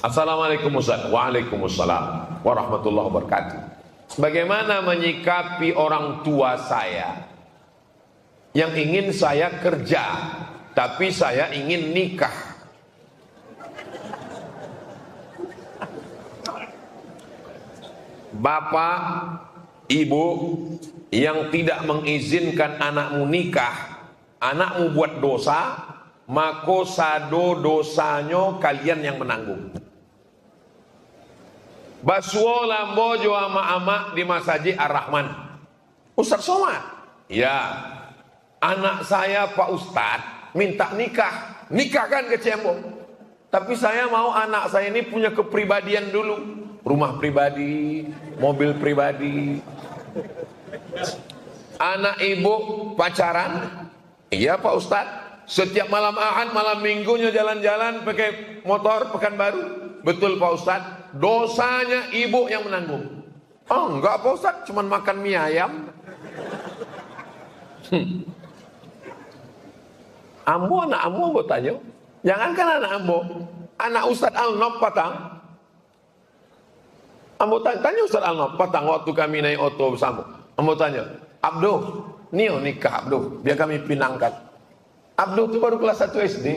Assalamualaikum Ustaz. Waalaikumsalam warahmatullahi wabarakatuh. Bagaimana menyikapi orang tua saya yang ingin saya kerja, tapi saya ingin nikah? Bapak, ibu yang tidak mengizinkan anakmu nikah, anakmu buat dosa, maka sado dosanya kalian yang menanggung. Basuo lambo jo ama-ama di Masjid Ar-Rahman. Ustaz Somad, ya, anak saya Pak Ustadz minta nikah, nikahkan ke Cembo. Tapi saya mau anak saya ini punya kepribadian dulu, rumah pribadi, mobil pribadi. Anak ibu pacaran, iya Pak Ustadz. Setiap malam Ahad, malam Minggunya jalan-jalan pakai motor Pekanbaru. Betul Pak Ustadz, dosanya ibu yang menanggung. Oh enggak Pak Ustadz, cuma makan mie ayam. Ambo anak ambo tanya, jangankan anak ambo, anak Ustadz Al-Nob Patang. Ambo tanya Ustadz Al-Nob Patang waktu kami naik oto bersama. Ambo tanya, Abdo, nio nikah Abdo, biar kami pinangkan. Abdo itu baru kelas 1 SD.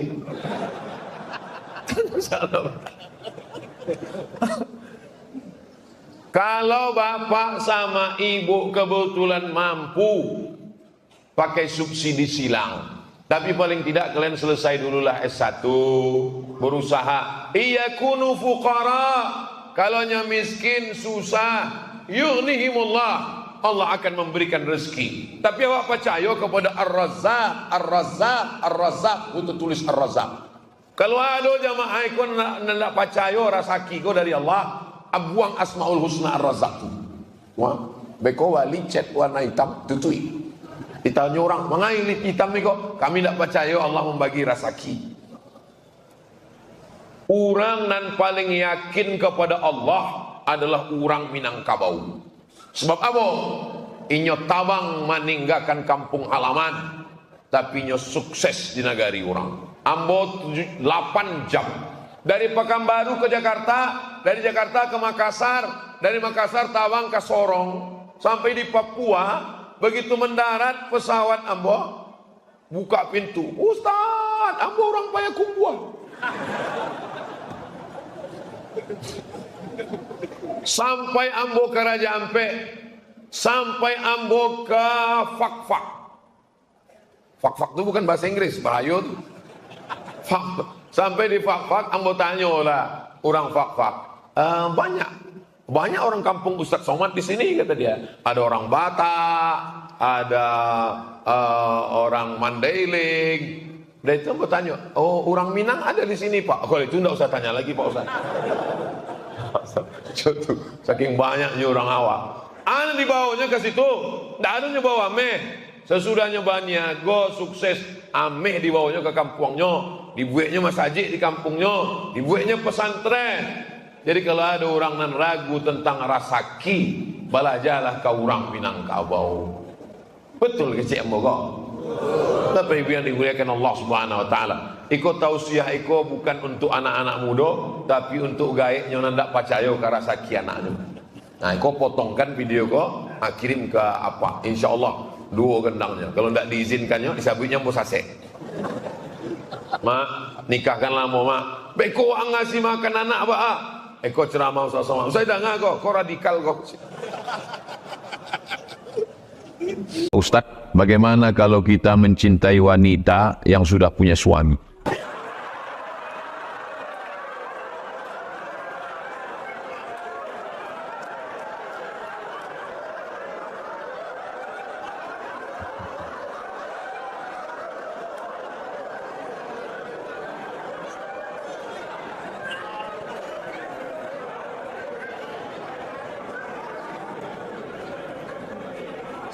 Kalau bapak sama ibu kebetulan mampu pakai subsidi silang, tapi paling tidak kalian selesai dululah S1, berusaha. Iyakunu fuqara, kalaunya miskin susah, yughnihimullah, Allah akan memberikan rezeki. Tapi awak percaya kepada Ar-Razzaq, Ar-Razzaq, Ar-Razzaq, untuk tulis Ar-Razzaq. Kalau ada jamaah ikut nak percaya rezeki ko dari Allah, abuang Asmaul Husna Ar-Razzaq tu. Wah, beko wali cat warna hitam tutui. Ditanya orang, "Mangai lit hitam ni kok?" Kami tak percaya Allah membagi rezeki. Orang nan paling yakin kepada Allah adalah orang Minangkabau. Sebab apa? Inyo tabang meninggalkan kampung halaman, tapi inyo sukses di negari orang. Ambo 8 jam dari Pekanbaru ke Jakarta, dari Jakarta ke Makassar, dari Makassar Tawang ke Sorong, sampai di Papua. Begitu mendarat pesawat ambo buka pintu, Ustaz, ambo orang Payakumbuh. Sampai ambo ke Raja Ampe, sampai ambo ke Fakfak. Fakfak itu bukan bahasa Inggris, bahaya tuh. Sampai di Fakfak, ambo tanya lah orang Fakfak, banyak orang kampung Ustaz Somad di sini, kata dia. Ada orang Batak, ada orang Mandailing. Dan itu ambo tanya, oh orang Minang ada di sini Pak. Kalau itu enggak usah tanya lagi Pak Ustaz. Saking banyaknya orang awak. Ana dibawanya ke situ, tidak ada nyebawa meh. Sesudah nyobanya, go sukses, ameh dibawanya ke kampungnya, dibuatnya masjid di kampungnya, dibuatnya pesantren. Jadi kalau ada orang nan ragu tentang rasaki, balajalah ke orang Minangkabau. Betul ke cik moga. Tapi yang dimuliakan Allah Subhanahu Wa Taala, ikut tausiah ikut bukan untuk anak-anak muda, tapi untuk gaibnya nanda percaya ke rasaki anaknya. Nah, ikut potongkan video kau, kirim ke apa? Insya Allah 2 gendangnya. Kalau tidak diizinkannya, disabitnya mau sase. Mak, nikahkanlah mau mak. Beko ngasih makan anak apa? Eko ceramah sama. Saya dah ngah kau radikal kau. Ustadz, bagaimana kalau kita mencintai wanita yang sudah punya suami?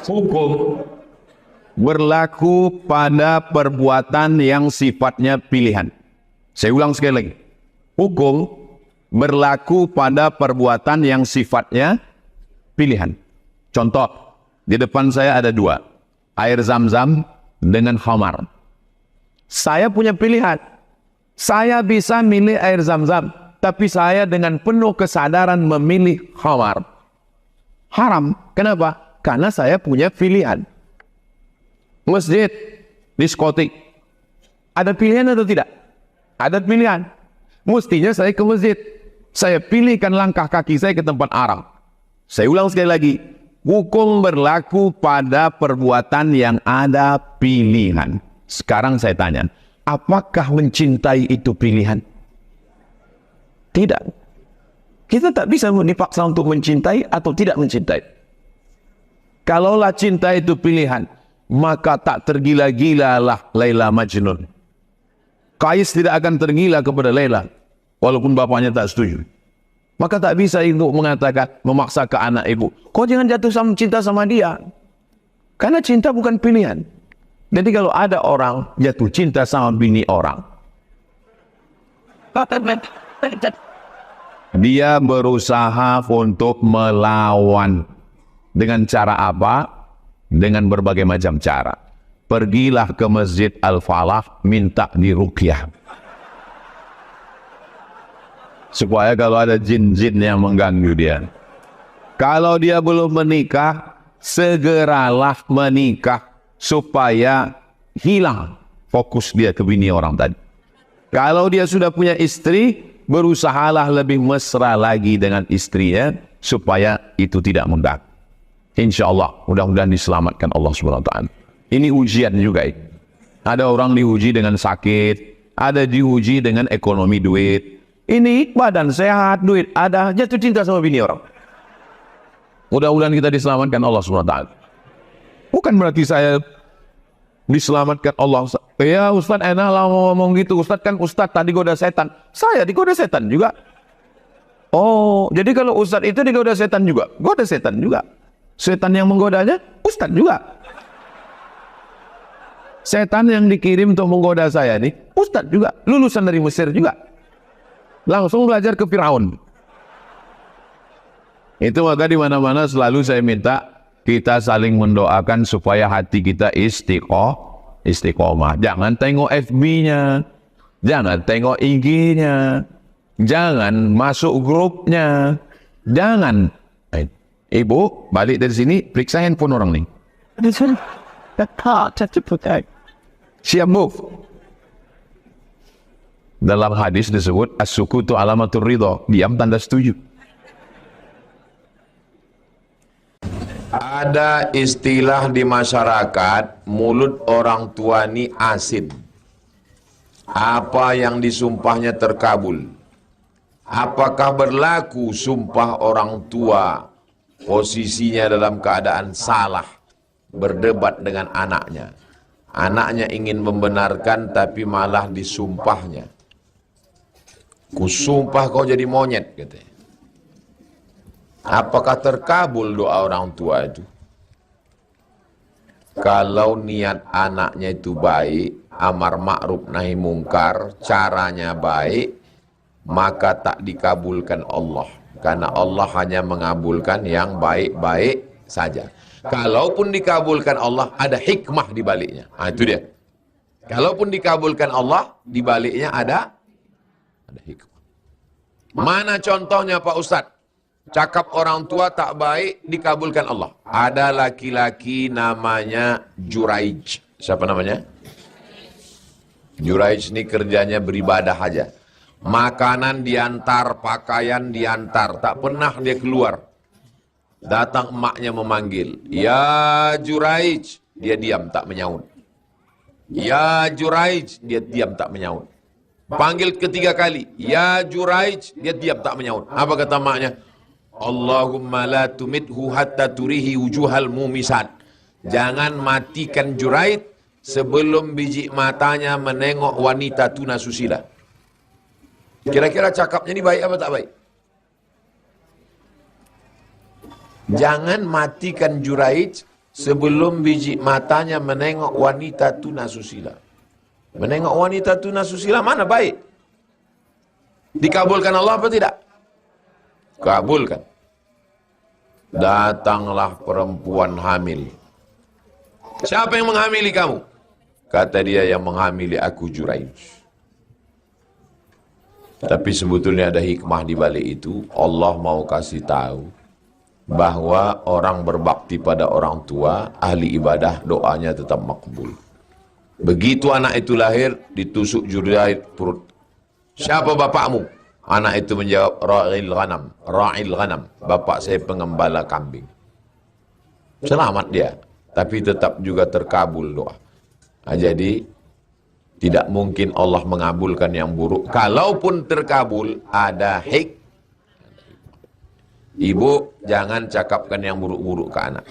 Hukum berlaku pada perbuatan yang sifatnya pilihan. Saya ulang sekali lagi. Hukum berlaku pada perbuatan yang sifatnya pilihan. Contoh, di depan saya ada 2. Air zam-zam dengan khamar. Saya punya pilihan. Saya bisa milih air zam-zam. tapi saya dengan penuh kesadaran memilih khamar. Haram. Kenapa? Karena saya punya pilihan. Masjid, diskotik. Ada pilihan atau tidak? Ada pilihan. Mestinya saya ke masjid. Saya pilihkan langkah kaki saya ke tempat haram. Saya ulang sekali lagi. Hukum berlaku pada perbuatan yang ada pilihan. Sekarang saya tanya, apakah mencintai itu pilihan? Tidak. Kita tak bisa dipaksa untuk mencintai atau tidak mencintai. Kalaulah cinta itu pilihan, maka tak tergila-gilalah Laila Majnun. Qais tidak akan tergila kepada Laila, walaupun bapaknya tak setuju. Maka tak bisa ibu mengatakan, memaksa ke anak ibu, kau jangan jatuh cinta sama dia. Karena cinta bukan pilihan. Jadi kalau ada orang jatuh cinta sama bini orang, dia berusaha untuk melawan. Dengan cara apa? Dengan berbagai macam cara. Pergilah ke Masjid Al-Falah, minta diruqyah. Supaya kalau ada jin-jin yang mengganggu dia. Kalau dia belum menikah, segeralah menikah. Supaya hilang fokus dia ke bini orang tadi. Kalau dia sudah punya istri, berusahalah lebih mesra lagi dengan istrinya. Supaya itu tidak mengganggu. Insya Allah, mudah-mudahan diselamatkan Allah SWT. Ini ujian juga. Ada orang diuji dengan sakit, ada diuji dengan ekonomi duit. Ini badan sehat, duit ada, jatuh cinta sama bini orang. Mudah-mudahan kita diselamatkan Allah SWT. Bukan berarti saya diselamatkan Allah. Ya Ustaz enak lah ngomong gitu. Ustaz kan Ustaz tadi goda setan. Saya digoda setan juga. Oh, jadi kalau Ustaz itu digoda setan juga. Goda setan juga. Setan yang menggodanya, Ustaz juga. Setan yang dikirim untuk menggoda saya nih, Ustaz juga. Lulusan dari Mesir juga. Langsung belajar ke Firaun. Itu maka di mana-mana selalu saya minta kita saling mendoakan supaya hati kita istiqomah. Jangan tengok FB-nya, jangan tengok IG-nya, jangan masuk grupnya, jangan. Ibu, balik dari sini, periksa handphone orang ni. Siap move. Dalam hadis disebut, as-sukutu alamatur ridha. Diam tanda setuju. Ada istilah di masyarakat, mulut orang tua ni asin. Apa yang disumpahnya terkabul. Apakah berlaku sumpah orang tua posisinya dalam keadaan salah, berdebat dengan anaknya. Anaknya ingin membenarkan tapi malah disumpahnya. Kusumpah kau jadi monyet, katanya. Apakah terkabul doa orang tua itu? Kalau niat anaknya itu baik, amar ma'ruf nahi mungkar, caranya baik, maka tak dikabulkan Allah. Karena Allah hanya mengabulkan yang baik-baik saja. Kalaupun dikabulkan Allah, ada hikmah di baliknya. Nah, itu dia. Kalaupun dikabulkan Allah, di baliknya ada hikmah. Mana contohnya Pak Ustadz? Cakap orang tua tak baik, dikabulkan Allah. Ada laki-laki namanya Juraij. Siapa namanya? Juraij ini kerjanya beribadah aja. Makanan diantar, pakaian diantar, tak pernah dia keluar. Datang emaknya memanggil, ya Juraij, dia diam tak menyaut. Ya Juraij, dia diam tak menyaut. Panggil ketiga kali, ya Juraij, dia diam tak menyaut. Apa kata emaknya? Allahumma la tumithu hatta turihi wujuhal mumisat. Jangan matikan Juraij sebelum biji matanya menengok wanita tuna susila. Kira-kira cakapnya ini baik apa tak baik? Jangan matikan Juraij sebelum biji matanya menengok wanita tuna susila. Menengok wanita tuna susila mana baik? Dikabulkan Allah apa tidak? Kabulkan. Datanglah perempuan hamil. Siapa yang menghamili kamu? Kata dia, yang menghamili aku Juraij. Tapi sebetulnya ada hikmah di balik itu. Allah mau kasih tahu bahwa orang berbakti pada orang tua, ahli ibadah, doanya tetap makbul. Begitu anak itu lahir, ditusuk jurjait perut. Siapa bapakmu? Anak itu menjawab, ra'il ghanam. Ra'il ghanam. Bapak saya pengembala kambing. Selamat dia. Tapi tetap juga terkabul doa. Nah, jadi tidak mungkin Allah mengabulkan yang buruk. Kalaupun terkabul, ada hikmah. Ibu jangan cakapkan yang buruk-buruk ke anak.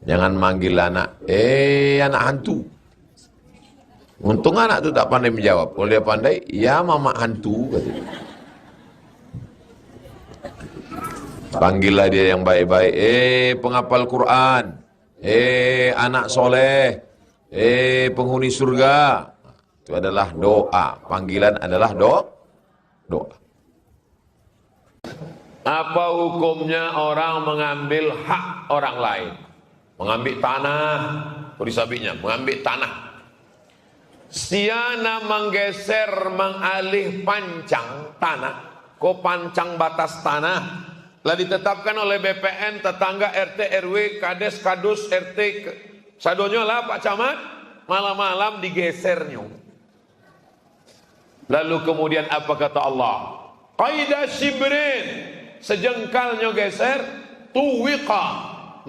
Jangan manggil anak, anak hantu. Untung anak itu tak pandai menjawab. Kalau dia pandai, ya mama hantu. Panggillah dia yang baik-baik. Penghafal Quran. Anak soleh. Penghuni surga. Itu adalah doa. Panggilan adalah doa. Apa hukumnya orang mengambil hak orang lain? Mengambil tanah, berisabinya, mengambil tanah. Siana menggeser, mengalih pancang tanah, ko pancang batas tanah, lah ditetapkan oleh BPN, tetangga, RT, RW, Kades, Kadus, RT, sadonyo lah Pak Camat, malam-malam digesernya. Lalu kemudian apa kata Allah? Qaidah shibrin, sejengkalnya geser, tuwiqa,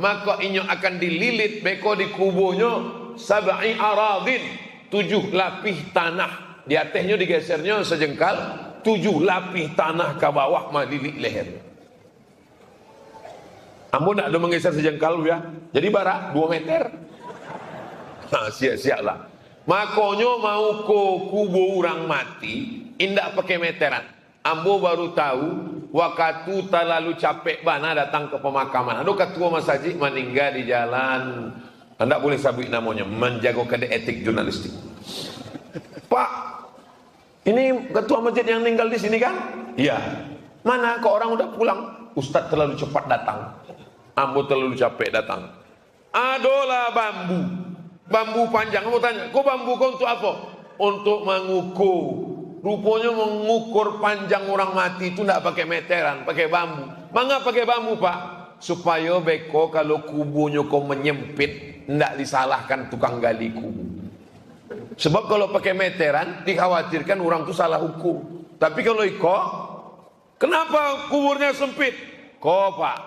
maka inyo akan dililit beko di kubuhnya sab'i aradin, 7 lapih tanah. Di atasnya digesernya sejengkal, 7 lapih tanah ke bawah malilit leher. Ambo nak ada menggeser sejengkal ya. Jadi barak 2 meter. Nah, siap-siap lah. Makanya mau ke kubu orang mati, indak pakai meteran. Ambo baru tahu waktu terlalu capek bana datang ke pemakaman. Ada ketua masjid meninggal di jalan, anda boleh sabut namanya, menjaga kode etik jurnalistik. Pak, ini ketua masjid yang meninggal di sini kan? Iya. Mana kok orang udah pulang? Ustadz terlalu cepat datang. Ambo terlalu capek datang. Adolah bambu panjang. Ambo tanya, kok bambu kau untuk apa? Untuk mengukur. Rupanya mengukur panjang orang mati itu tidak pakai meteran, pakai bambu. Mangga pakai bambu Pak? Supaya beko kalau kubunya kau menyempit, tidak disalahkan tukang gali kubu. Sebab kalau pakai meteran, dikhawatirkan orang itu salah hukum. Tapi kalau iko, kenapa kuburnya sempit? Kok Pak,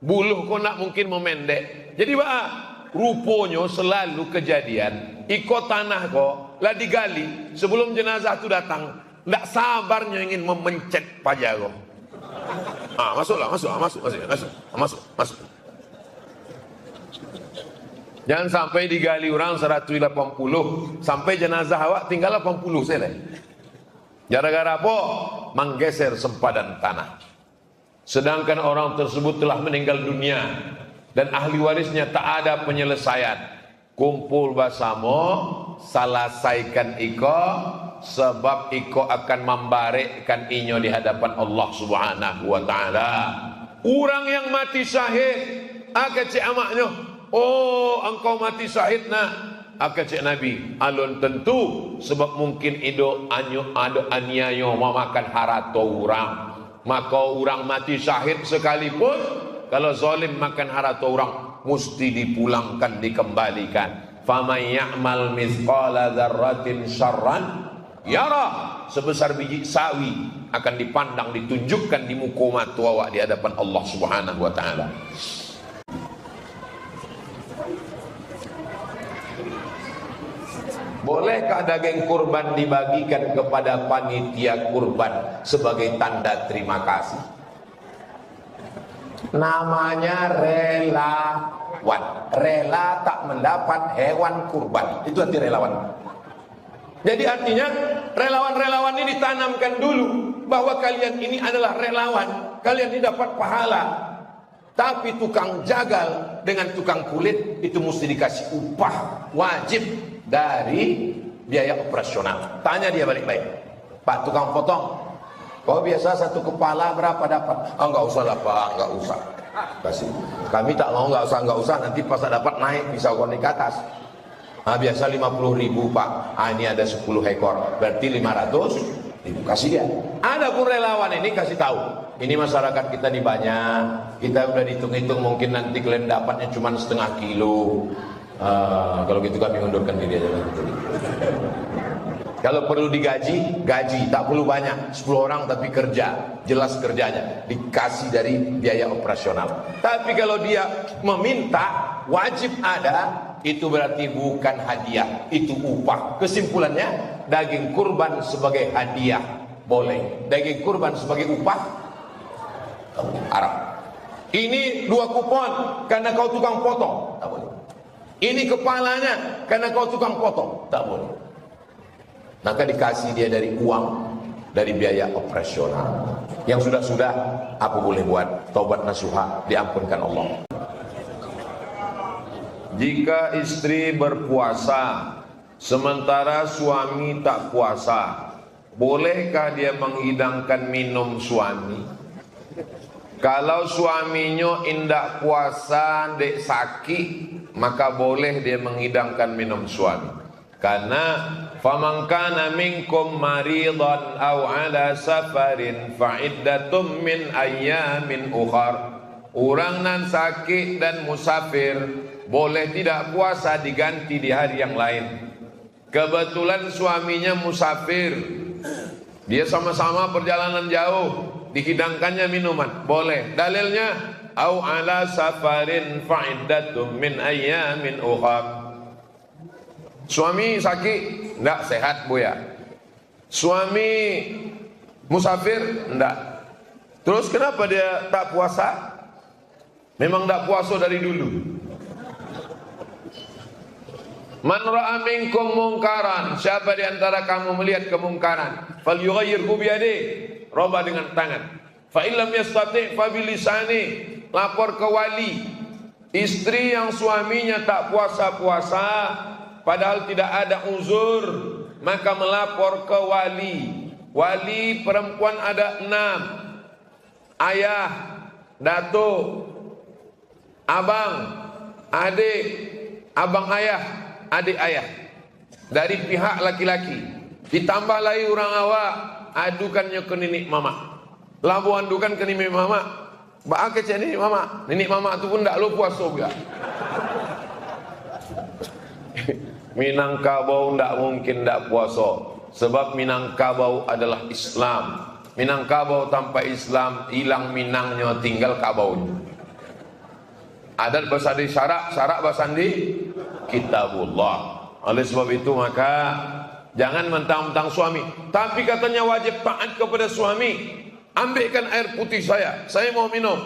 buluh kau nak mungkin memendek. Jadi Pak, rupanya selalu kejadian, iko tanah kok lah digali sebelum jenazah itu datang, tidak sabarnya ingin memencet pajaro. Masuk. Jangan sampai digali orang 180 sampai jenazah awak tinggal 80 selesai. Gara-gara apa? Menggeser sempadan tanah. Sedangkan orang tersebut telah meninggal dunia dan ahli warisnya tak ada penyelesaian. Kumpul bersama, selesaikan iko, sebab iko akan membarekkan inyo di hadapan Allah Subhanahu wa taala. Orang yang mati syahid, cek amaknya, oh engkau mati syahid nah, cek Nabi, alun tentu sebab mungkin ido aniayo memakan harato orang. Maka orang mati syahid sekalipun, kalau zalim makan harato orang, mesti dipulangkan, dikembalikan. Faman ya'mal mithqala dzarratin syarran yara, sebesar biji sawi akan dipandang, ditunjukkan di muka mata awak di hadapan Allah Subhanahu wa taala. Bolehkah daging kurban dibagikan kepada panitia kurban sebagai tanda terima kasih? Namanya relawan. Rela tak mendapat hewan kurban. Itu arti relawan. Jadi artinya relawan-relawan ini ditanamkan dulu bahwa kalian ini adalah relawan. Kalian ini dapat pahala. Tapi tukang jagal dengan tukang kulit itu mesti dikasih upah wajib dari biaya operasional. Tanya dia balik-balik. Pak tukang potong, kau biasa satu kepala berapa dapat? Enggak usah lah Pak, enggak usah. Kasih. Kami tak mau, enggak usah. Nanti pas dapat naik pisau konik ke atas. Biasa 50.000 Pak. Ini ada 10 ekor, berarti 500 Itu kasih dia. Ada pun relawan ini kasih tahu. Ini masyarakat kita di banyak. Kita udah dihitung-hitung mungkin nanti kalian dapatnya cuma setengah kilo. Kalau gitu kami undurkan diri aja. Kalau perlu digaji, gaji. Tak perlu banyak, 10 orang tapi kerja. Jelas kerjanya, dikasih dari biaya operasional. Tapi kalau dia meminta, wajib ada. Itu berarti bukan hadiah, itu upah. Kesimpulannya, daging kurban sebagai hadiah boleh. Daging kurban sebagai upah haram. Ini 2 kupon karena kau tukang potong, tak boleh. Ini kepalanya karena kau tukang potong, tak boleh. Maka dikasih dia dari uang, dari biaya operasional. Yang sudah-sudah, apa boleh buat? Taubat nasuha, diampunkan Allah. Jika istri berpuasa sementara suami tak puasa, bolehkah dia menghidangkan minum suami? Kalau suaminya indak puasa, dek sakit, maka boleh dia menghidangkan minum suami. Karena faman kana minkum maridan aw ala safarin fa iddatum min ayyamin ukhar. Orang nan sakit dan musafir boleh tidak puasa, diganti di hari yang lain. Kebetulan suaminya musafir, dia sama-sama perjalanan jauh, dihidangkannya minuman, boleh. Dalilnya au ala safarin fa iddatum min ayyamin ukhar. Suami sakit, enggak sehat buya. Suami musafir, enggak. Terus kenapa dia tak puasa? Memang enggak puasa dari dulu. Man ra'a minkum mungkaran, siapa di antara kamu melihat kemungkaran, falyughayyirhu biyadihi, robah dengan tangan. Fa illam yastati' fa bilisani, lapor ke wali. Istri yang suaminya tak puasa-puasa padahal tidak ada uzur, maka melapor ke wali. Wali perempuan ada 6. Ayah, datuk, abang, adik, abang ayah, adik ayah dari pihak laki-laki. Ditambah lagi orang awak, adukannya ke nenek mama. Labu adukan ke nenek mama. Ba ke nenek mama. Nenek mama tu pun tak lu puasa juga. Minangkabau tidak mungkin tidak puasa, sebab Minangkabau adalah Islam. Minangkabau tanpa Islam hilang minangnya, tinggal kabaunya. Adat bersandi syarak, syarak bersandi kitabullah. Oleh sebab itu maka jangan mentang-mentang suami, tapi katanya wajib taat kepada suami. Ambilkan air putih saya mau minum.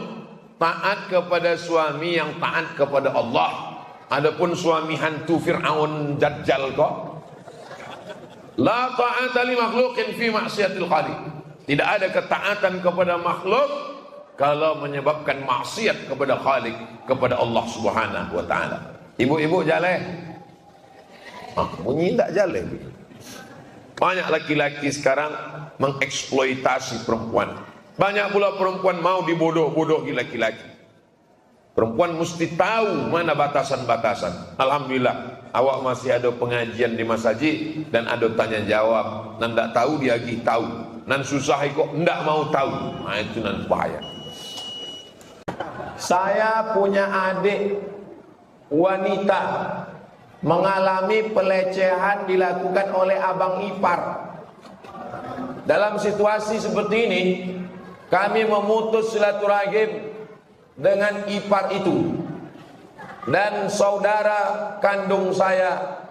Taat kepada suami yang taat kepada Allah. Adapun suami hantu Fir'aun Dajjal kok, la ta'ata li makhluqin fi maksiatil khaliq. Tidak ada ketaatan kepada makhluk kalau menyebabkan maksiat kepada Khaliq, kepada Allah Subhanahu wa taala. Ibu-ibu jalan. Bunyi tak jalan. Banyak laki-laki sekarang mengeksploitasi perempuan. Banyak pula perempuan mau dibodoh-bodohi laki-laki. Perempuan mesti tahu mana batasan-batasan. Alhamdulillah, awak masih ada pengajian di masjid dan ada tanya jawab. Nan tak tahu dia lagi tahu. Nan susah kok ndak mau tahu. Nah itu nan bahaya. Saya punya adik wanita mengalami pelecehan dilakukan oleh abang ipar. Dalam situasi seperti ini, kami memutus silaturahim dengan ipar itu, dan saudara kandung saya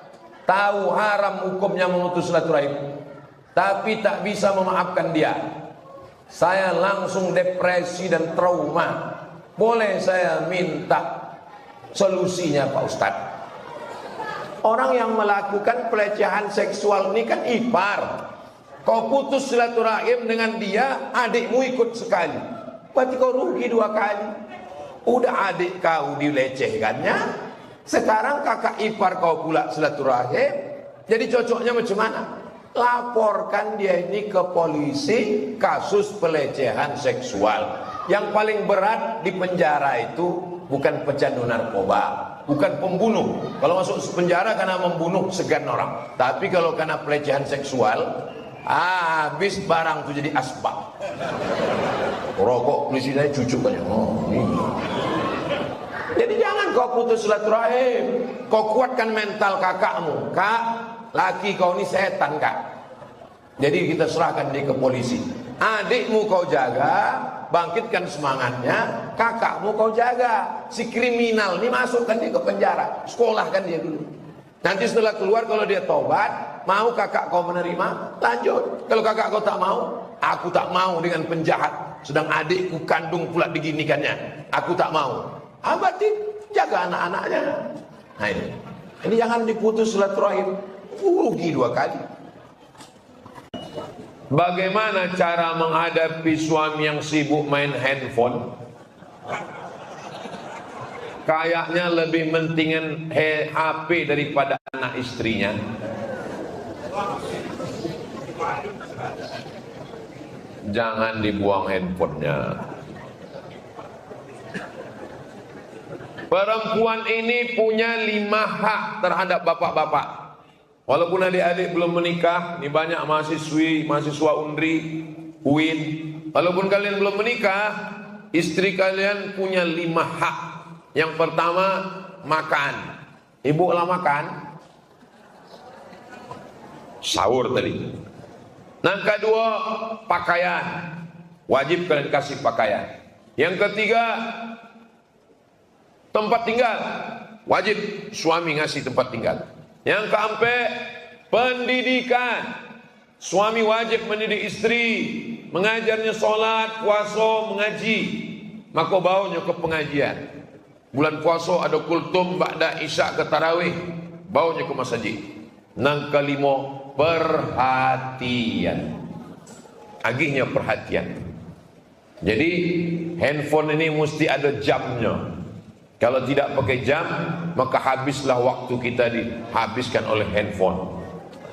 tahu haram hukumnya memutus silaturahim, tapi tak bisa memaafkan dia. Saya langsung depresi dan trauma. Boleh saya minta solusinya Pak Ustadz? Orang yang melakukan pelecehan seksual ini kan ipar. Kau putus silaturahim dengan dia, adikmu ikut sekali, berarti kau rugi 2 kali. Udah adik kau dilecehkannya, sekarang kakak ipar kau pula silaturahim. Jadi cocoknya macam mana? Laporkan dia ini ke polisi, kasus pelecehan seksual. Yang paling berat di penjara itu bukan pecandu narkoba, bukan pembunuh. Kalau masuk penjara karena membunuh segan orang. Tapi kalau karena pelecehan seksual, Habis barang tuh jadi asbak. Rokok di sini cucuk aja. Oh, ini. Jadi jangan kau putus silaturahim. Kau kuatkan mental kakakmu. Kak, laki kau ini setan, Kak. Jadi kita serahkan dia ke polisi. Adikmu kau jaga, bangkitkan semangatnya. Kakakmu kau jaga. Si kriminal ini masukkan dia ke penjara. Sekolahkan dia dulu. Nanti setelah keluar kalau dia tobat, mau kakak kau menerima, lanjut. Kalau kakak kau tak mau, aku tak mau dengan penjahat. Sedang adikku kandung pula diginikannya. Aku tak mau. Berarti jaga anak-anaknya. Nah ini. Ini jangan diputus silaturahim. Rugi 2 kali. Bagaimana cara menghadapi suami yang sibuk main handphone? Kayaknya lebih mentingin HP daripada anak istrinya. Jangan dibuang handphonenya. Perempuan ini punya 5 hak terhadap bapak-bapak. Walaupun adik-adik belum menikah, ini banyak mahasiswa UNRI, UIN. Walaupun kalian belum menikah, istri kalian punya 5 hak. Yang pertama, makan. Ibu lah makan. Sahur tadi. Yang kedua, pakaian. Wajib kalian kasih pakaian. Yang ketiga, tempat tinggal. Wajib suami ngasih tempat tinggal. Yang keempat, pendidikan. Suami wajib mendidik istri, mengajarnya sholat, puasa, mengaji. Maka bawanya ke pengajian. Bulan puasa ada kultum, ba'da isya ke tarawih, bawanya ke masjid. Yang kelima, perhatian. Agihnya perhatian. Jadi handphone ini mesti ada jamnya. Kalau tidak pakai jam, maka habislah waktu kita dihabiskan oleh handphone.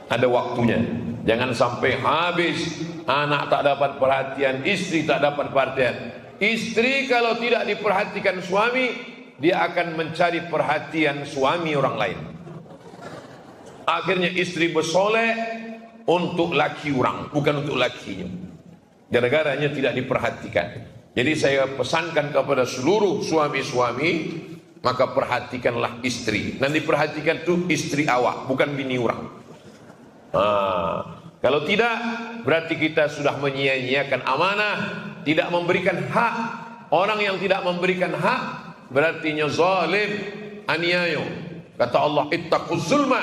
Ada waktunya. Jangan sampai habis, anak tak dapat perhatian, istri tak dapat perhatian. Istri kalau tidak diperhatikan suami, dia akan mencari perhatian suami orang lain. Akhirnya istri bersolek untuk laki orang, bukan untuk lakinya. Gara-garanya tidak diperhatikan. Jadi saya pesankan kepada seluruh suami-suami, maka perhatikanlah istri. Dan diperhatikan itu istri awak, bukan bini orang. Kalau tidak, berarti kita sudah menyia-nyiakan amanah, tidak memberikan hak. Orang yang tidak memberikan hak, berarti zalim, aniaya. Kata Allah, ittaquz zulma,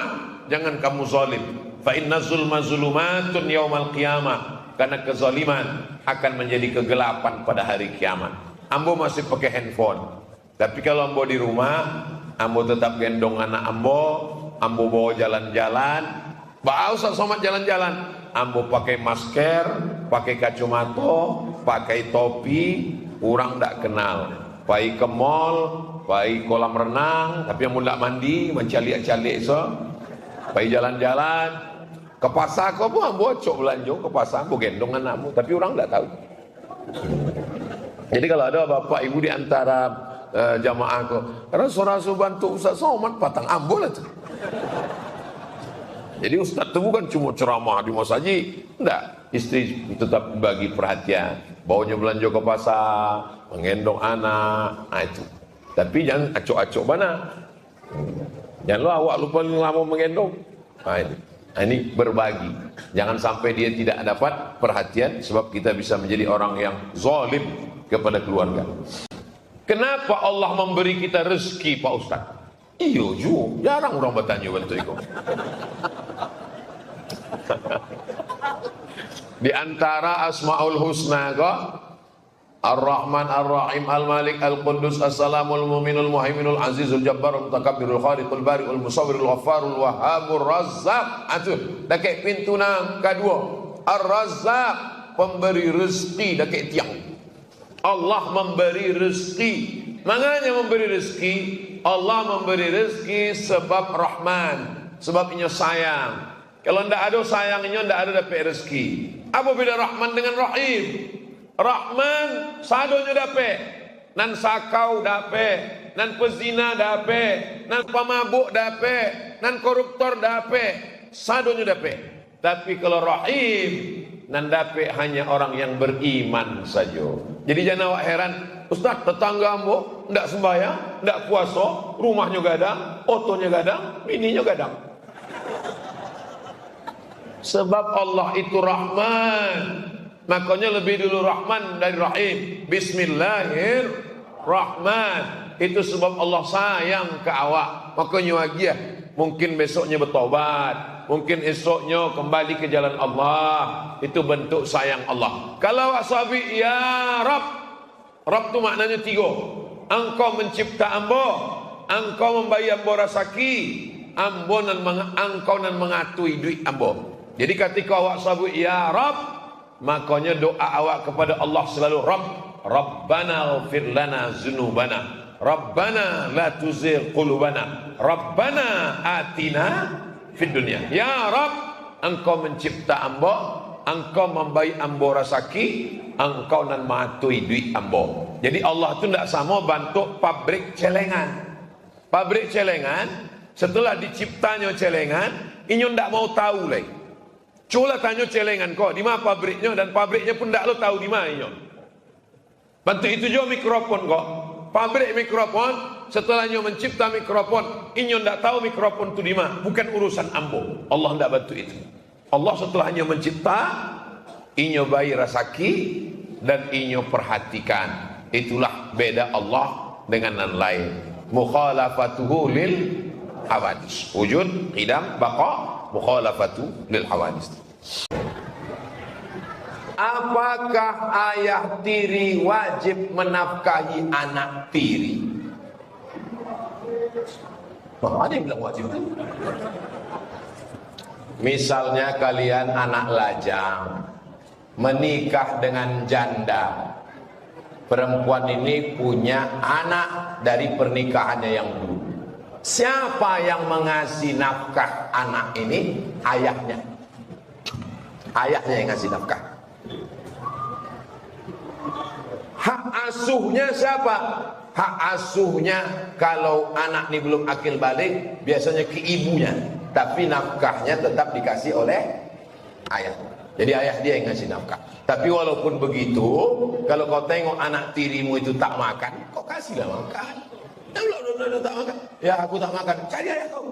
jangan kamu zalim. Fa inna zulma zulumatun yaumal qiyamah. Karena kezaliman akan menjadi kegelapan pada hari kiamat. Ambo masih pakai handphone. Tapi kalau ambo di rumah, ambo tetap gendong anak ambo bawa jalan-jalan. Ba usah somat jalan-jalan. Ambo pakai masker, pakai kacamata, pakai topi, orang tak kenal. Pai ke mall, pai kolam renang, tapi ambo tak mandi, mencalik-calik so. Pai jalan-jalan. Ke pasar kau pun ambo cok belanja ke pasar, ambo gendong anakmu, tapi orang tak tahu. Jadi kalau ada bapak ibu di antara jamaah kau, rasul bantu Ustaz Somad patang ambo lah tu. Jadi Ustaz tu bukan cuma ceramah di masjid, enggak. Istri tetap bagi perhatian, bawanya belanja ke pasar, menggendong anak, itu. Tapi jangan acok-acok mana. Jangan lu awak lupa lama menggendong. Itu. Ini berbagi. Jangan sampai dia tidak dapat perhatian, sebab kita bisa menjadi orang yang zalim kepada keluarga. Kenapa Allah memberi kita rezeki, Pak Ustaz? Iyo juga, jarang orang bertanya bentuk itu. Di antara Asmaul Husna kok, Ar-Rahman, Ar-Rahim, Al-Malik, Al-Qudus, As-Salamul Muminul Muhaiminul Azizul Jabbarul Mutakabbirul Khaliqul Bari'ul Musawwirul Ghaffarul Wahhabur Razzaq. Atuh, dekat pintu nang kedua. Ar-Razzaq, pemberi rezeki dekat tiang. Allah memberi rezeki. Makanya memberi rezeki, Allah memberi rezeki sebab Rahman, sebabnya sayang. Kalau ndak ada sayangnya, ndak ada dapat rezeki. Apa beda Rahman dengan Rahim? Rahman sadonya dapat, nan sakau dapat, nan pezina dapat, nan pemabuk dapat, nan koruptor dapat, sadonya dapat. Tapi kalau rahim, nandape hanya orang yang beriman saja. Jadi jangan awak heran, Ustaz, tetangga ambo ndak sembahyang, ndak puasa, rumahnya gadang, otonya gadang, bininya gadang. Sebab Allah itu Rahman, makanya lebih dulu Rahman dari Rahim. Bismillahirrahman. Itu sebab Allah sayang ke awak. Makanya wagiah, mungkin besoknya bertobat, mungkin esoknya kembali ke jalan Allah. Itu bentuk sayang Allah. Kalau wasabi ya Rabb, Rabb itu maknanya 3. Engkau mencipta ambo, engkau membayi ambo rasaki, ambo nan engkau nan mengatui duit ambo. Jadi ketika awak sabut ya Rabb, makanya doa awak kepada Allah selalu Rabbana ighfir lana dzunubana, Rabbana la tuzigh qulubana, Rabbana atina fid dunya. Ya Rabb, engkau mencipta ambo, engkau membayi ambo rasaki, engkau nan mengatui duit ambo. Jadi Allah itu tidak sama bentuk pabrik celengan. Pabrik celengan, setelah diciptanya celengan, inyo tidak mau tahu lagi. Cula tanya celengan kok, di mana pabriknya, dan pabriknya pun tidak lo tahu di mana. Bantu itu juga mikrofon kok. Pabrik mikrofon, setelahnya mencipta mikrofon, inyo tidak tahu mikrofon itu di mana. Bukan urusan ambo. Allah tidak bantu itu. Allah setelahnya mencipta, inyo bayi rasaki dan inyo perhatikan. Itulah beda Allah dengan yang lain. Mukhalafatuhu lil hawadis. Wujud, qidam, baqa, mukhalafatu lil hawadis. Apakah ayah tiri wajib menafkahi anak tiri? Ada yang bilang wajib. Misalnya kalian anak lajang menikah dengan janda. Perempuan ini punya anak dari pernikahannya yang dulu. Siapa yang mengasih nafkah anak ini? Ayahnya. Ayahnya yang ngasih nafkah. Hak asuhnya siapa? Hak asuhnya kalau anak ini belum akil balik, biasanya ke ibunya. Tapi nafkahnya tetap dikasih oleh ayah. Jadi ayah dia yang ngasih nafkah. Tapi walaupun begitu, kalau kau tengok anak tirimu itu tak makan, kau kasihlah makan. Tak makan. Ya aku tak makan. Cari ayah kau.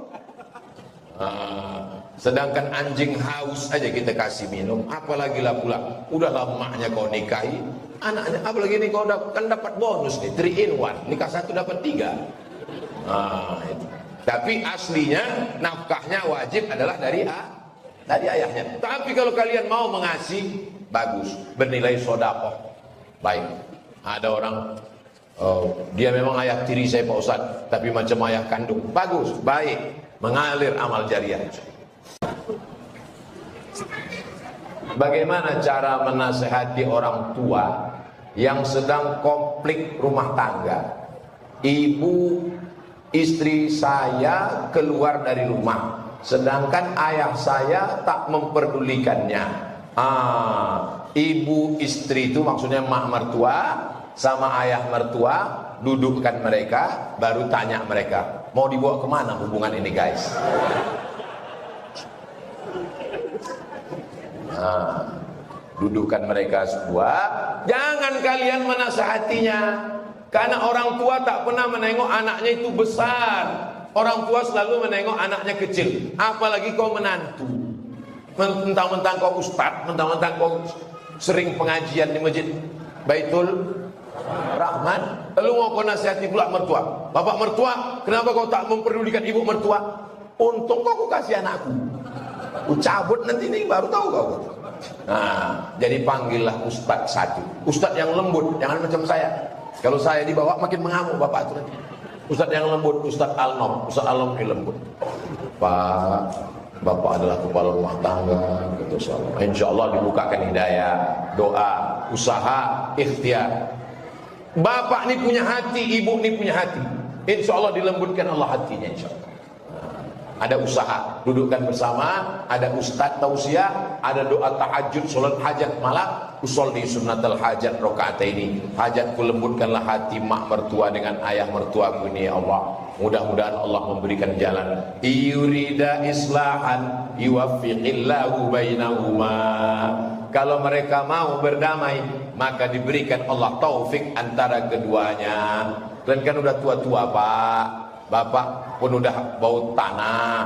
Sedangkan anjing haus aja kita kasih minum, apalagi lah pula udahlah emaknya kau nikahi anaknya, apalagi ini kau kan dapat bonus nih 3 in 1, nikah 1 dapat 3. Itu. Tapi aslinya nafkahnya wajib adalah dari ayahnya. Tapi kalau kalian mau mengasih, bagus, bernilai sedekah. Baik. Ada orang dia memang ayah tiri saya Pak Ustaz, tapi macam ayah kandung. Bagus, baik, mengalir amal jariah. Bagaimana cara menasehati orang tua yang sedang konflik rumah tangga? Ibu istri saya keluar dari rumah, sedangkan ayah saya tak memperdulikannya. Ibu istri itu maksudnya mak mertua sama ayah mertua, dudukkan mereka, baru tanya mereka, mau dibawa kemana hubungan ini guys? Dudukkan mereka semua. Jangan kalian menasihatinya, karena orang tua tak pernah menengok anaknya itu besar. Orang tua selalu menengok anaknya kecil. Apalagi kau menantu, mentang-mentang kau ustaz, mentang-mentang kau sering pengajian di masjid Baitul Rahman, lalu mau kau nasihati pula mertua. Bapak mertua, kenapa kau tak memperdulikan ibu mertua? Untung kau kasih anakku, ku cabut nanti nih baru tahu kau. Jadi panggillah ustaz satu, ustaz yang lembut, jangan macam saya. Kalau saya dibawa makin mengamuk bapak itu nanti. Ustaz yang lembut, Ustaz Al-Nom. Ustaz Al-Nom yang lembut. Pak, bapak adalah kepala rumah tangga, gitu. Insya Allah dibukakan hidayah, doa, usaha, ikhtiar. Bapak ini punya hati, ibu ini punya hati. Insya Allah dilembutkan Allah hatinya, insya Allah. ada usaha, dudukkan bersama, ada ustadz tausiah, ada doa tahajud, sholat hajat malam, usolli sunnatal hajat rakaat ini. Hajatku lembutkanlah hati mak mertua dengan ayah mertuaku ini ya Allah. Mudah-mudahan Allah memberikan jalan. Yurida islahan yuwaffiqillahu bainahuma. Kalau mereka mau berdamai, maka diberikan Allah taufik antara keduanya. Kalian kan udah tua-tua Pak, Bapak pun udah bau tanah,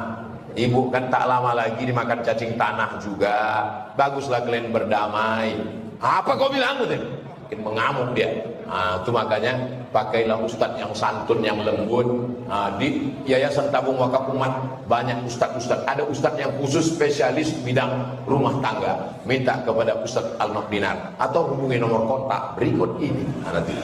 Ibu kan tak lama lagi dimakan cacing tanah juga. Baguslah kalian berdamai. Apa kau bilang gitu? Mungkin mengamuk dia. Itu makanya pakailah ustadz yang santun, yang lembut. Di Yayasan Tabung Wakaf Umat banyak ustadz-ustadz. Ada ustadz yang khusus spesialis bidang rumah tangga. Minta kepada Ustadz Al-Naqdinar atau hubungi nomor kontak berikut ini. Nanti.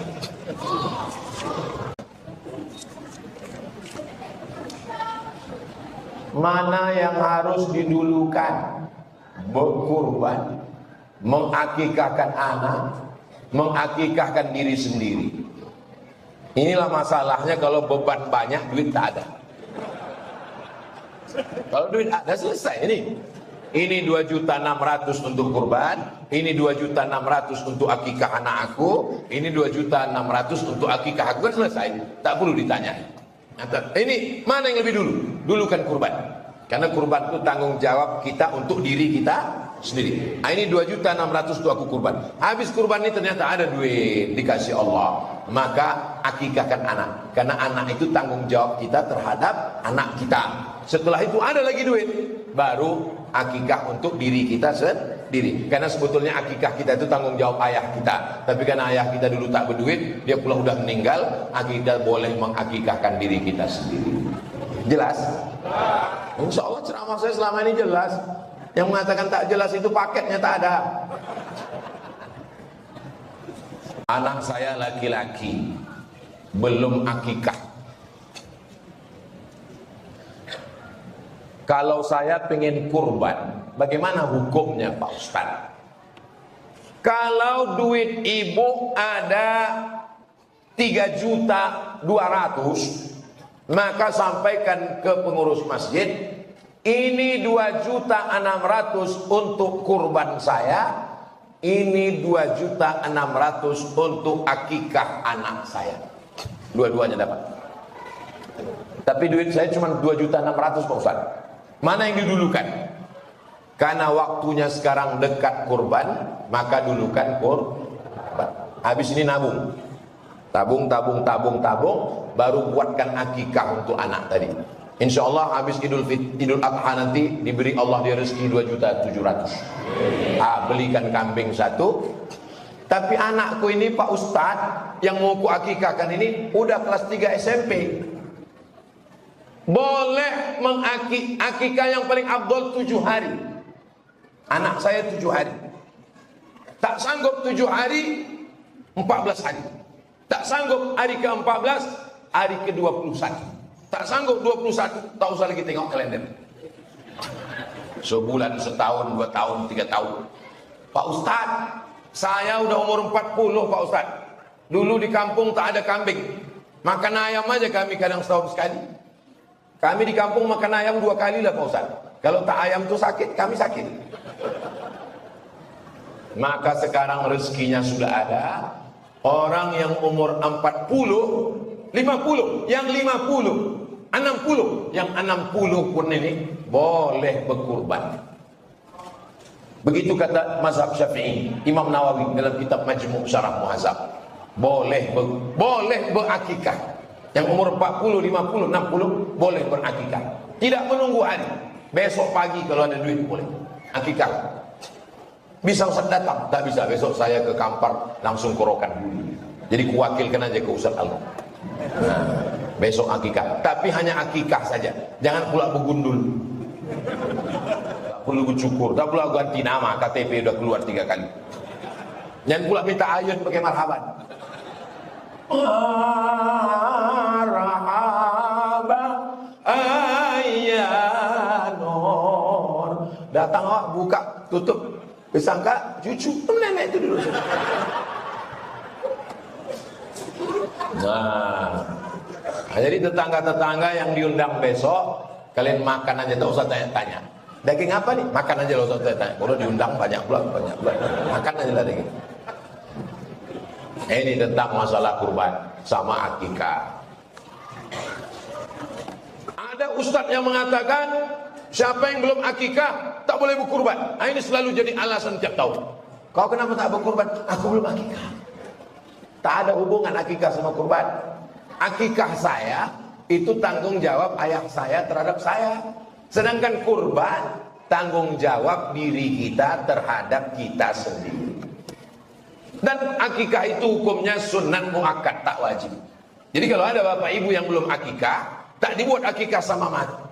Mana yang harus didulukan? Berkurban, mengakikahkan anak, mengakikahkan diri sendiri. Inilah masalahnya kalau beban banyak, duit tak ada. Kalau duit ada selesai ini. Ini 2.600.000 untuk kurban, ini 2.600.000 untuk akikah anak aku, ini 2.600.000 untuk akikah aku, kan selesai. Tak perlu ditanya. Ini mana yang lebih dulu? Dulukan kurban. Karena kurban itu tanggung jawab kita untuk diri kita sendiri. Ini 2.600.000 itu aku kurban. Habis kurban ini ternyata ada duit dikasih Allah, maka akikahkan anak. Karena anak itu tanggung jawab kita terhadap anak kita. Setelah itu ada lagi duit, baru akikah untuk diri kita sendiri. Karena sebetulnya akikah kita itu tanggung jawab ayah kita. Tapi karena ayah kita dulu tak berduit, dia pula udah meninggal, akikah boleh mengakikahkan diri kita sendiri. Jelas? Insya Allah ceramah saya selama ini jelas. Yang mengatakan tak jelas itu paketnya tak ada. Anak saya laki-laki belum akikah. Kalau saya pengen kurban, bagaimana hukumnya Pak Ustadz? Kalau duit ibu ada 3.200.000, maka sampaikan ke pengurus masjid, ini 2.600.000 untuk kurban saya, ini 2.600.000 untuk akikah anak saya. Dua-duanya dapat. Tapi duit saya cuma 2.600.000 Pak Ustadz. Mana yang didulukan? Karena waktunya sekarang dekat kurban, maka dulukan kurban. Habis ini nabung. Tabung, baru buatkan akikah untuk anak tadi. Insya Allah habis Idul Adha nanti diberi Allah dia rezeki 2.700.000. Belikan kambing satu. Tapi anakku ini Pak Ustadz yang mau ku akikahkan ini udah kelas 3 SMP. Boleh mengakikah yang paling abdol 7 hari. Anak saya 7 hari. Tak sanggup 7 hari, 14 hari. Tak sanggup hari ke-14, hari ke-21. Tak sanggup 21, tak usah lagi tengok kalender. Sebulan, setahun, 2 tahun, 3 tahun. Pak Ustadz, saya udah umur 40 Pak Ustadz. Dulu di kampung tak ada kambing. Makan ayam aja kami kadang setahun sekali. Kami di kampung makan ayam 2 kali lah Pak Ustaz. Kalau tak ayam tuh sakit, kami sakit. Maka sekarang rezekinya sudah ada. Orang yang umur 40, 50, yang 50, 60, yang 60 pun ini boleh berkurban. Begitu kata mazhab Syafi'i, Imam Nawawi dalam kitab Majmu' Syarah Muhadzab. Boleh berakikah. Yang umur 40, 50, 60 boleh berakikah. Tidak menunggu hari. Besok pagi kalau ada duit boleh akikah. Bisa Ustaz datang? Tak bisa. Besok saya ke Kampar langsung korokan dulu. Jadi kuwakilkan aja ke Ustaz Allah. Besok akikah. Tapi hanya akikah saja. Jangan pula begundul. Tak perlu cukur. Tak pula ganti nama. KTP udah keluar 3 kali. Jangan pula minta ayun pakai marhaban. Marhaba ayyanur. Datang awak buka tutup, disangka cucu nenek itu dulu. Nah, jadi tetangga-tetangga yang diundang besok Kalian makan aja tak usah tanya-tanya. Daging apa nih? Makan aja lah usah tanya-tanya. Kalau diundang banyak pula. Makan aja lah daging. Ini tentang masalah kurban sama akikah. Ada ustadz yang mengatakan siapa yang belum akikah tak boleh berkurban. Nah, ini selalu jadi alasan tiap tahun. Kau kenapa tak berkurban? Aku belum akikah. Tak ada hubungan akikah sama kurban. Akikah saya itu tanggung jawab ayah saya terhadap saya. Sedangkan kurban tanggung jawab diri kita terhadap kita sendiri. Dan akikah itu hukumnya sunnah muakkad, tak wajib. Jadi kalau ada bapak ibu yang belum akikah, tak dibuat akikah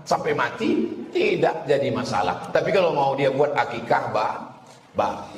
sampai mati, tidak jadi masalah. Tapi kalau mau dia buat akikah, bah.